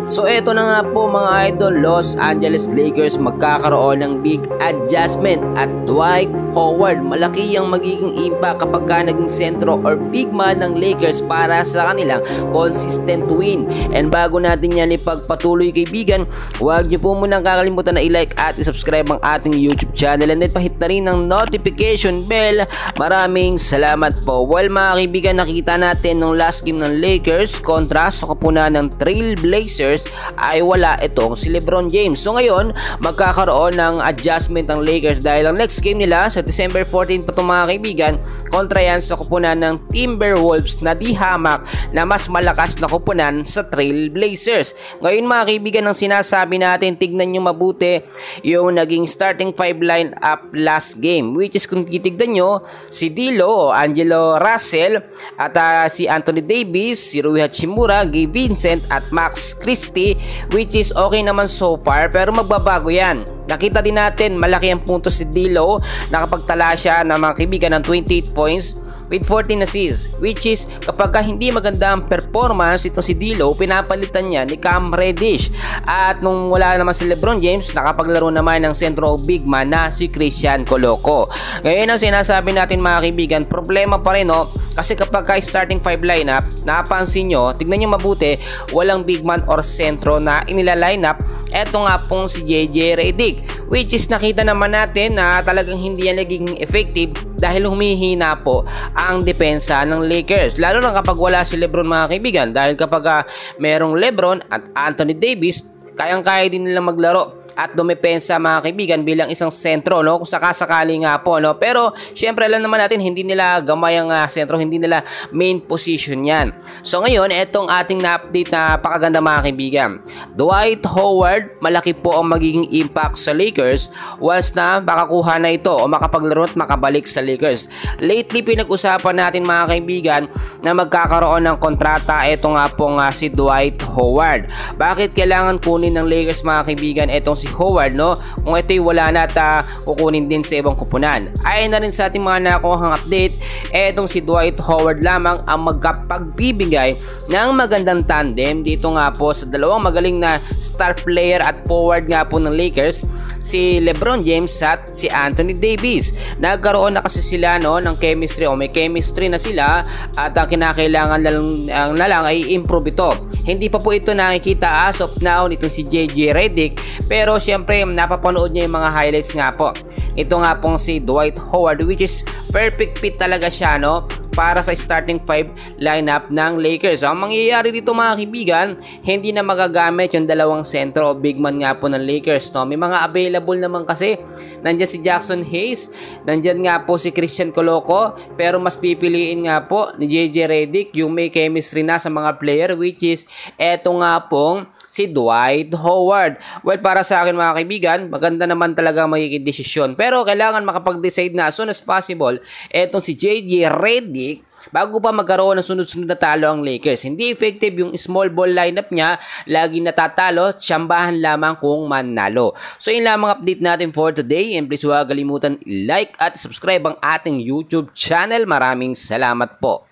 So eto na nga po mga idol, Los Angeles Lakers magkakaroon ng big adjustment at Dwight Howard malaki ang magiging impact kapag naging sentro or big man ng Lakers para sa kanilang consistent win. And bago natin yan ipagpatuloy kaibigan, huwag niyo po munang kakalimutan na i-like at i-subscribe ang ating YouTube channel and ipahit na rin ng notification bell. Maraming salamat po. Well mga kaibigan, nakita natin nung last game ng Lakers kontra sa kapunan ng Trail Blazers ay wala itong si LeBron James. So ngayon, magkakaroon ng adjustment ng Lakers dahil ang next game nila sa December 14 pa itong mga kaibigan, kontra yan sa kupunan ng Timberwolves na di hamak na mas malakas na kupunan sa Trail Blazers. Ngayon mga kaibigan, ang sinasabi natin, tignan nyo mabuti yung naging starting 5 lineup last game, which is kung titignan nyo, si D'Lo, Angelo Russell at si Anthony Davis, si Rui Hachimura, Gabe Vincent at Max Christie, which is okay naman so far pero magbabago yan. Nakita din natin malaki ang punto si D'Lo, nakapagtala siya ng mga kaibigan ng 28 points with 14 assists, which is kapag hindi maganda ang performance ito si D'Lo, pinapalitan niya ni Cam Reddish. At nung wala naman si LeBron James, nakapaglaro naman ng sentro big man na si Christian Coloco. Ngayon ang sinasabi natin mga kaibigan, problema pa rin kasi kapag starting 5 lineup, napansin nyo, tignan nyo mabuti, walang big man or sentro na inila-lineup. Eto nga pong si JJ Redick, which is nakita naman natin na talagang hindi yan naging effective dahil humihina po ang depensa ng Lakers. Lalo na kapag wala si LeBron mga kaibigan, dahil kapag merong LeBron at Anthony Davis, kayang-kaya din nila maglaro at dumepensa mga kaibigan bilang isang sentro, kung sakasakali nga po, pero syempre alam naman natin hindi nila gamay ang sentro, hindi nila main position yan. So ngayon, etong ating na-update na pakaganda mga kaibigan, Dwight Howard malaki po ang magiging impact sa Lakers once na makakuha na ito o makapaglaro at makabalik sa Lakers. Lately pinag-usapan natin mga kaibigan na magkakaroon ng kontrata ito nga po si Dwight Howard. Bakit kailangan kunin ng Lakers mga kaibigan etong si Howard, kung ito'y wala na at kukunin din sa ibang kupunan? Ayon na rin sa ating mga nakuhang update, etong si Dwight Howard lamang ang magkapagbibigay ng magandang tandem dito nga po sa dalawang magaling na star player at forward nga po ng Lakers, si LeBron James at si Anthony Davis. Nagkaroon na kasi sila ng chemistry o may chemistry na sila at ang kinakailangan na lang ay improve ito. Hindi pa po ito nakikita as of now nitong si JJ Redick, pero syempre napapanood niya yung mga highlights nga po. Ito nga pong si Dwight Howard, which is perfect fit talaga siya para sa starting 5 lineup ng Lakers. Ang mangyayari dito mga kaibigan, hindi na magagamit yung dalawang sentro o big man nga po ng Lakers. May mga available naman kasi. Nandiyan si Jackson Hayes, nandiyan nga po si Christian Coloco, pero mas pipiliin nga po ni JJ Redick yung may chemistry na sa mga player, which is eto nga pong si Dwight Howard. Well, para sa akin mga kaibigan, maganda naman talaga magiging desisyon, pero kailangan makapag-decide na as soon as possible etong si JJ Redick bago pa magkaroon ng sunod-sunod na talo ang Lakers. Hindi effective yung small ball lineup niya, lagi natatalo, tsambahan lamang kung manalo. So yun lamang update natin for today, and please huwag kalimutan i-like at subscribe ang ating YouTube channel. Maraming salamat po.